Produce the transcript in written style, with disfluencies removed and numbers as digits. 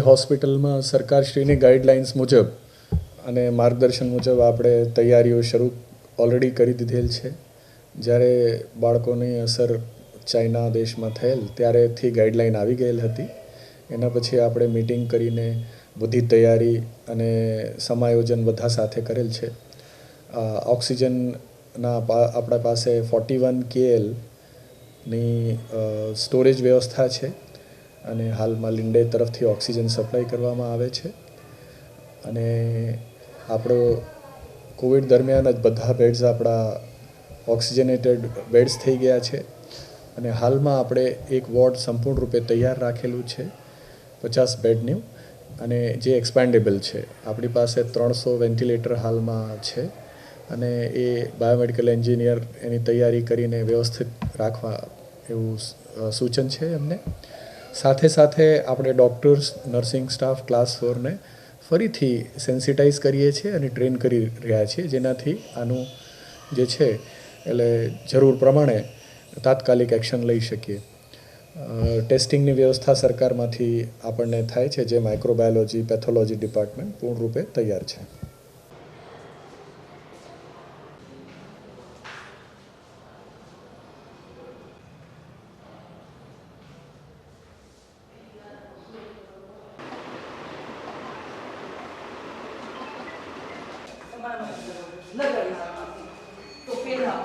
હોસ્પિટલમાં સરકારશ્રીની ગાઈડલાઇન્સ મુજબ અને માર્ગદર્શન મુજબ આપણે તૈયારીઓ શરૂ ઓલરેડી કરી દીધેલ છે. જ્યારે બાળકોની અસર ચાઇના દેશમાં થયેલ ત્યારેથી ગાઈડલાઇન આવી ગયેલ હતી. એના પછી આપણે મિટિંગ કરીને બધી તૈયારી અને સમાયોજન બધા સાથે કરેલ છે. ઓક્સિજનના આપણા પાસે 41 KLની સ્ટોરેજ વ્યવસ્થા છે અને હાલમાં લિન્ડે તરફથી ઓક્સિજન સપ્લાય કરવામાં આવે છે. અને આપણો કોવિડ દરમિયાન જ બધા બેડ્સ આપણા ઓક્સિજનેટેડ બેડ્સ થઈ ગયા છે અને હાલમાં આપણે એક વોર્ડ સંપૂર્ણ રૂપે તૈયાર રાખેલું છે 50 બેડનું અને જે એક્સપેન્ડેબલ છે. આપણી પાસે 300 વેન્ટિલેટર હાલમાં છે અને એ બાયોમેડિકલ એન્જિનિયર એની તૈયારી કરીને વ્યવસ્થિત રાખવા એવું સૂચન છે એમને. સાથે સાથે આપણે ડૉક્ટર્સ, નર્સિંગ સ્ટાફ, ક્લાસ 4ને ફરીથી સેન્સિટાઈઝ કરીએ છીએ અને ટ્રેન કરી રહ્યા છીએ, જેનાથી આનું જે છે એટલે જરૂર પ્રમાણે તાત્કાલિક એક્શન લઈ શકીએ. ટેસ્ટિંગની વ્યવસ્થા સરકારમાંથી આપણને થાય છે, જે માઇક્રોબાયોલોજી, પેથોલોજી ડિપાર્ટમેન્ટ પૂર્ણરૂપે તૈયાર છે. લગાવી તો પેલા